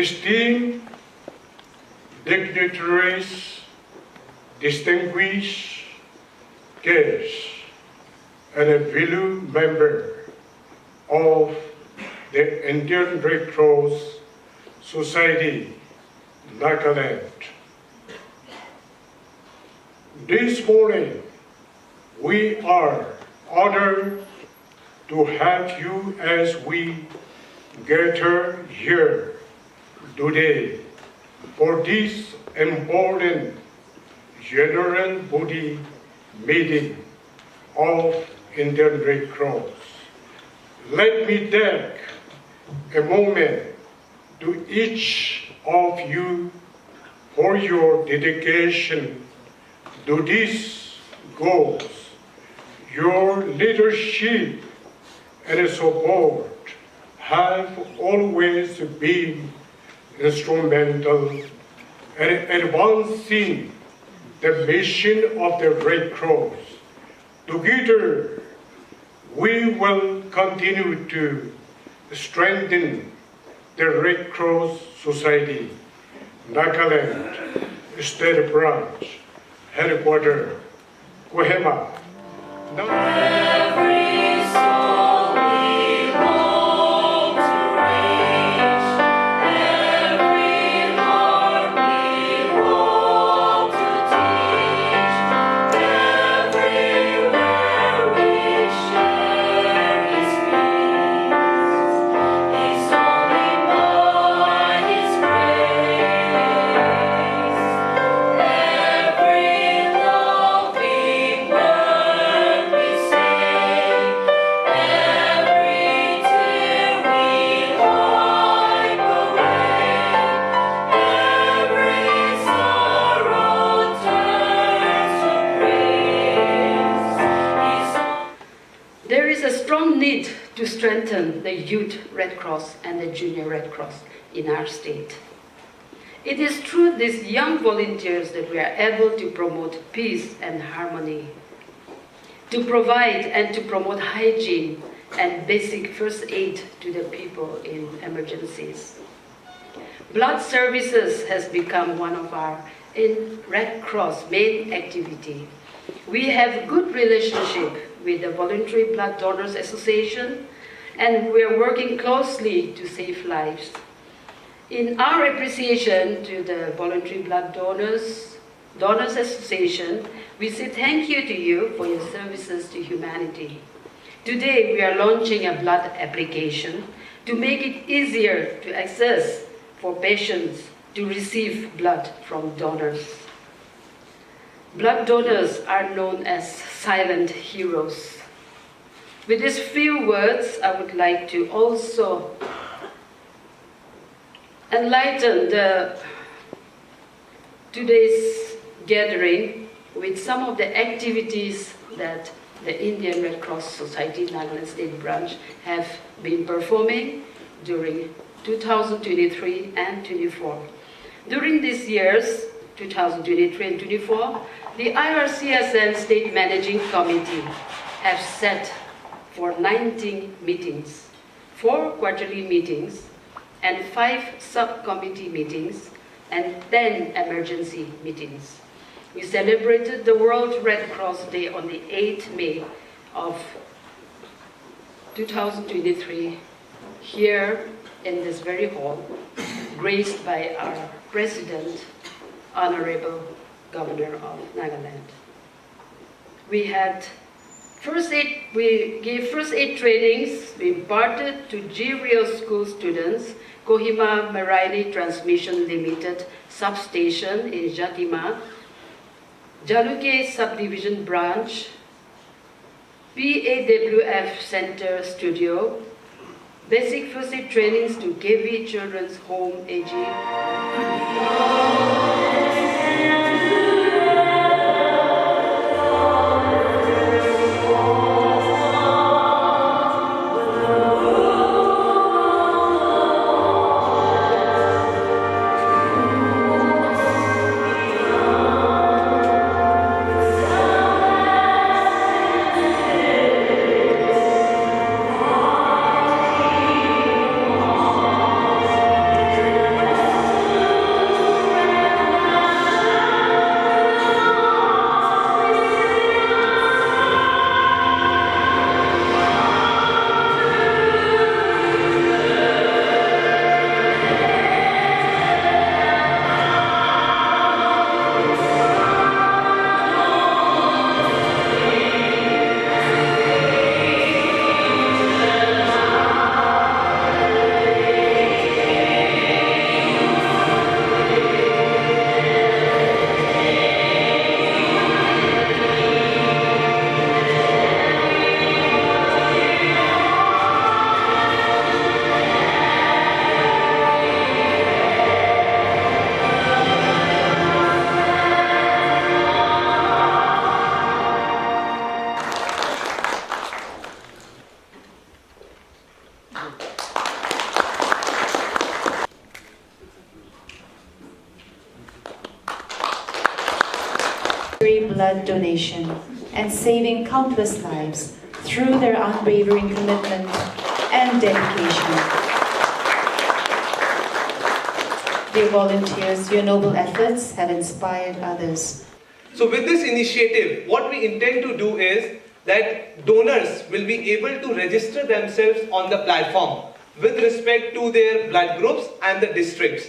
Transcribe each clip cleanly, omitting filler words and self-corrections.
esteemed dignitaries, distinguished guests, and a fellow member of the Indian Red Cross Society, Nagaland. This morning, we are honored to have you as we gather here today for this important general body meeting of Indian Red Cross. Let me take a moment to each of you for your dedication to these goals. Your leadership and support have always been instrumental in advancing the mission of the Red Cross. Together, we will continue to strengthen the Red Cross Society, Nagaland State Branch, Headquarters, Kohima. Every soul we long to reach, every heart we hope to teach, everywhere we share His peace, it's only by His grace. Every loving word we say, every tear we wipe away, every sorrow turns to praise. There is a strong need to strengthen the Youth Red Cross and the Junior Red Cross in our state. It is through these young volunteers that we are able to promote peace and harmony, to provide and to promote hygiene and basic first aid to the people in emergencies. Blood services has become one of our Red Cross main activity. We have good relationship with the Voluntary Blood Donors Association, and we are working closely to save lives. In our appreciation to the Voluntary Blood Donors Association, we say thank you to you for your services to humanity. Today, we are launching a blood application to make it easier to access for patients to receive blood from donors. Blood donors are known as silent heroes. With these few words, I would like to also enlighten today's gathering with some of the activities that the Indian Red Cross Society Nagaland State Branch have been performing during 2023 and 24. During these years, 2023 and 24, the IRCSN State Managing Committee have set for 19 meetings, 4 quarterly meetings, and 5 subcommittee meetings, and 10 emergency meetings. We celebrated the World Red Cross Day on the 8th May of 2023 here in this very hall, graced by our President, Honorable Governor of Nagaland. We gave first aid trainings. We imparted to G-Rio school students, Kohima Marine Transmission Limited substation in Jatima, Jaluke Subdivision Branch, PAWF Center Studio, basic first aid trainings to KV Children's Home AG. blood donation and saving countless lives through their unwavering commitment and dedication. Dear volunteers, your noble efforts have inspired others. So with this initiative, what we intend to do is that donors will be able to register themselves on the platform with respect to their blood groups and the districts.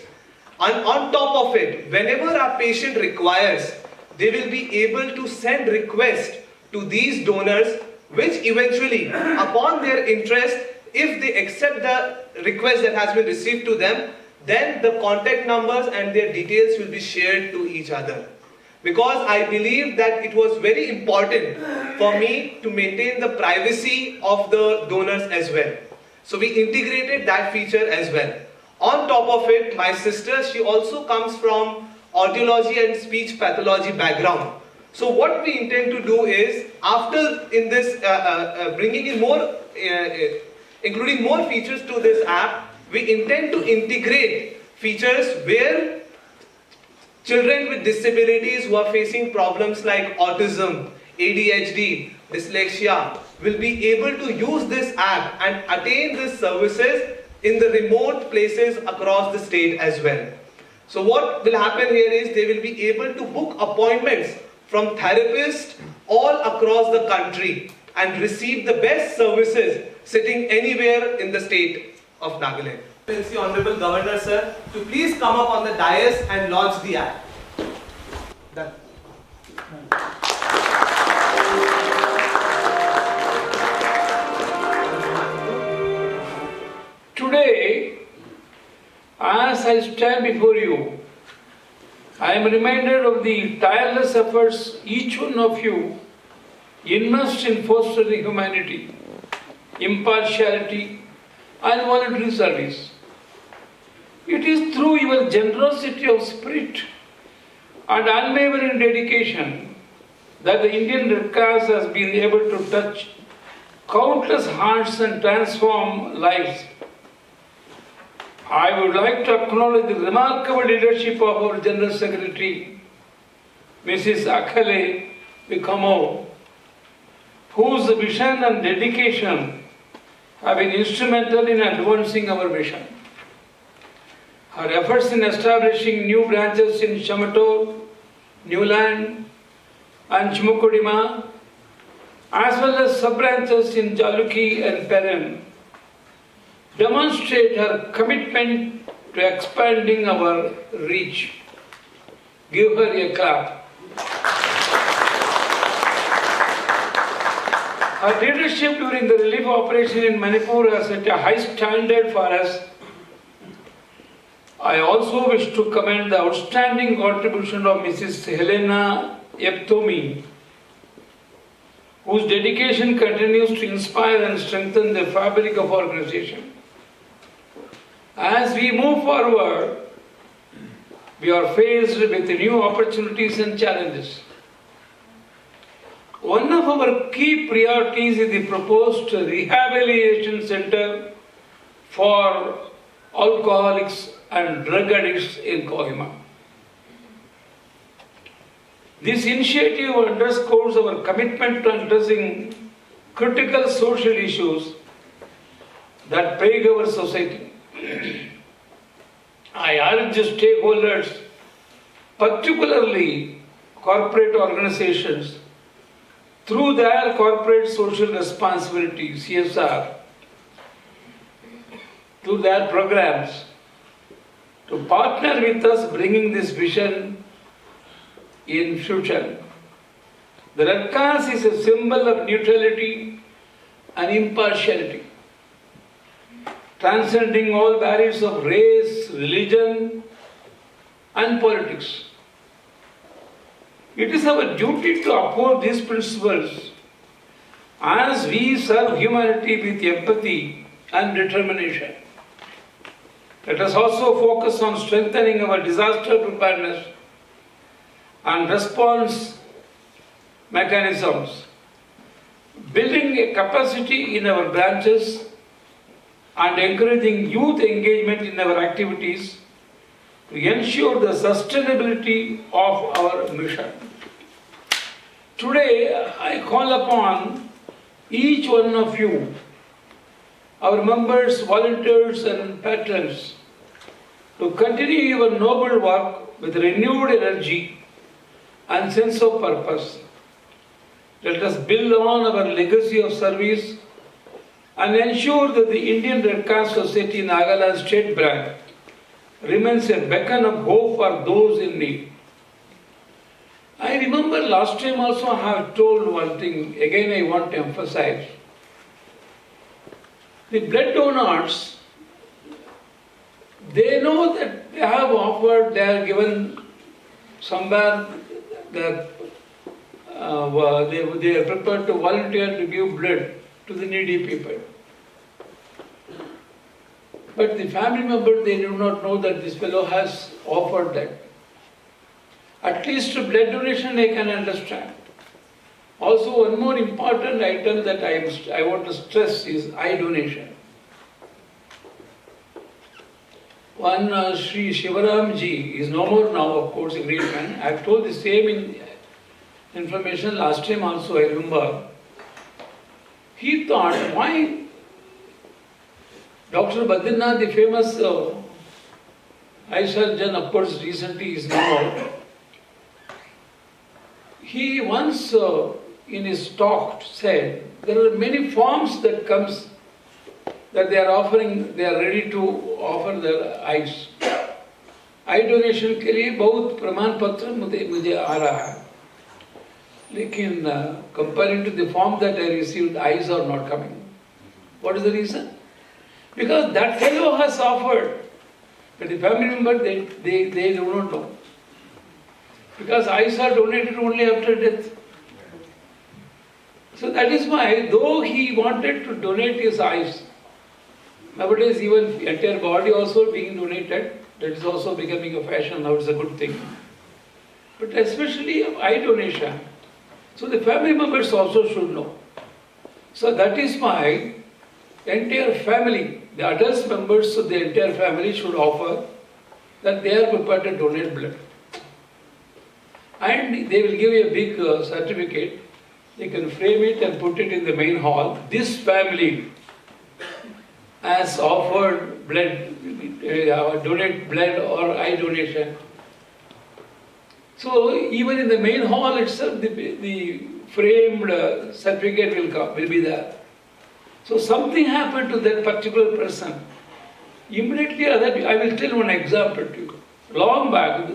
And on top of it, whenever our patient requires, they will be able to send requests to these donors, which eventually, upon their interest, if they accept the request that has been received to them, then the contact numbers and their details will be shared to each other. Because I believe that it was very important for me to maintain the privacy of the donors as well. So we integrated that feature as well. On top of it, my sister, she also comes from audiology and speech pathology background. So what we intend to do is, after in this bringing in more, including more features to this app, we intend to integrate features where children with disabilities who are facing problems like autism, ADHD, dyslexia will be able to use this app and attain these services in the remote places across the state as well. So what will happen here is they will be able to book appointments from therapists all across the country and receive the best services sitting anywhere in the state of Nagaland. Excellency Honorable Governor Sir, to please come up on the dais and launch the app. Done. Today, as I stand before you, I am reminded of the tireless efforts each one of you invest in fostering humanity, impartiality, and voluntary service. It is through your generosity of spirit and unwavering dedication that the Indian Red Cross has been able to touch countless hearts and transform lives. I would like to acknowledge the remarkable leadership of our General Secretary, Mrs. Akhale Vikamo, whose vision and dedication have been instrumental in advancing our mission. Her efforts in establishing new branches in Shamato, Newland, and Kohima, as well as sub-branches in Jaluki and Peren, demonstrate her commitment to expanding our reach. Give her a clap. Her leadership during the relief operation in Manipur has set a high standard for us. I also wish to commend the outstanding contribution of Mrs. Helena Yeptomi, whose dedication continues to inspire and strengthen the fabric of our organization. As we move forward, we are faced with new opportunities and challenges. One of our key priorities is the proposed rehabilitation center for alcoholics and drug addicts in Kohima. This initiative underscores our commitment to addressing critical social issues that plague our society. I urge stakeholders, particularly corporate organizations, through their corporate social responsibility, CSR, through their programs, to partner with us bringing this vision in future. The Red Cross is a symbol of neutrality and impartiality, transcending all barriers of race, religion, and politics. It is our duty to uphold these principles as we serve humanity with empathy and determination. Let us also focus on strengthening our disaster preparedness and response mechanisms, building a capacity in our branches and encouraging youth engagement in our activities to ensure the sustainability of our mission. Today, I call upon each one of you, our members, volunteers and patrons, to continue your noble work with renewed energy and sense of purpose. Let us build on our legacy of service and ensure that the Indian Red Cross Society Nagaland State Branch remains a beacon of hope for those in need. I remember last time also I have told one thing, again I want to emphasize. The blood donors, they know that they have offered, they are given somewhere that they are prepared to volunteer to give blood to the needy people. But the family member, they do not know that this fellow has offered that. At least blood donation I can understand. Also, one more important item that I want to stress is eye donation. One Sri Shivaram ji is no more now, of course, a great man. I have told the same information last time also, I remember. He thought, why Dr. Badrinath, the famous eye surgeon, of course, recently is no more. He once in his talk said, there are many forms that comes that they are offering, they are ready to offer their eyes. I donation के लिए बहुत प्रमाण पत्र मुझे आ रहा है, लेकिन comparing to the form that I received, eyes are not coming. What is the reason? Because that fellow has offered, but the family member they do not know. Because eyes are donated only after death. So that is why, though he wanted to donate his eyes, nowadays even entire body also being donated, that is also becoming a fashion now, it's a good thing. But especially eye donation. So the family members also should know. So that is why the entire family, the adult members of the entire family should offer that they are prepared to donate blood. And they will give you a big certificate. They can frame it and put it in the main hall. This family has offered blood, donate blood or eye donation. So even in the main hall itself, the framed certificate will be there. So something happened to that particular person. Immediately, I will tell one example to you. Long back,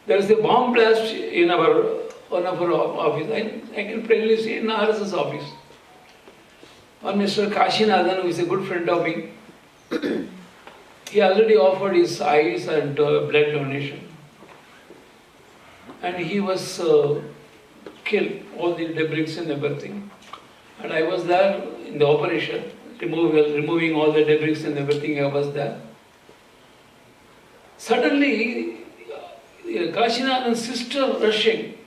there is a bomb blast in one of our office. I can plainly say in RSS office. One Mr. Kashinathan, who is a good friend of me, he already offered his eyes and blood donation. And he was killed, all the debris and everything. And I was there in the operation, removing all the debris and everything, I was there. Suddenly, Kashinathan's sister rushing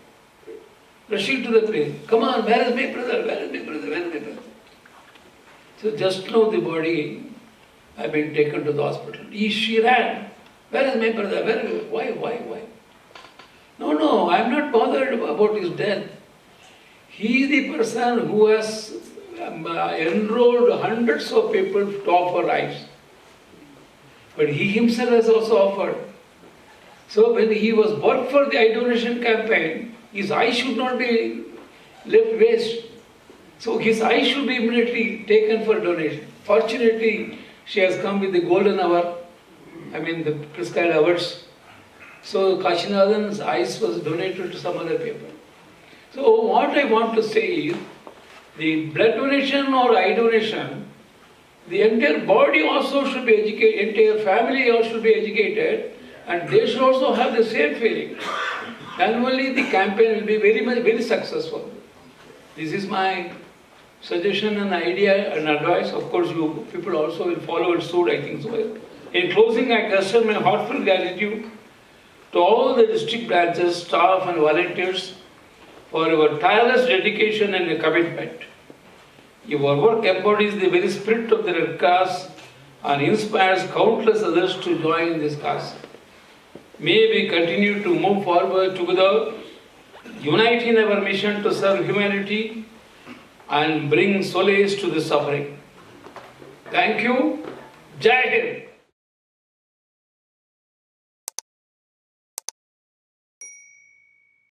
to the place. Come on, where is my brother? Where is my brother? Where is my brother? So just now the body had been taken to the hospital. She ran. Where is my brother? Why? No, I am not bothered about his death. He is the person who has enrolled hundreds of people to offer eyes. But he himself has also offered. So when he was worked for the eye donation campaign, his eye should not be left waste. So his eye should be immediately taken for donation. Fortunately, she has come with the golden hour, the prescribed hours. So Kashinathan's eyes was donated to some other people. So what I want to say is, the blood donation or eye donation, the entire body also should be educated, entire family also should be educated, and they should also have the same feeling. And only the campaign will be very successful. This is my suggestion and idea and advice. Of course, you people also will follow it suit, I think so. In closing, I extend my heartfelt gratitude to all the district branches, staff and volunteers for your tireless dedication and commitment. Your work embodies the very spirit of the Red Cross and inspires countless others to join this cause. May we continue to move forward together, unite in our mission to serve humanity and bring solace to the suffering. Thank you. Jai Hind.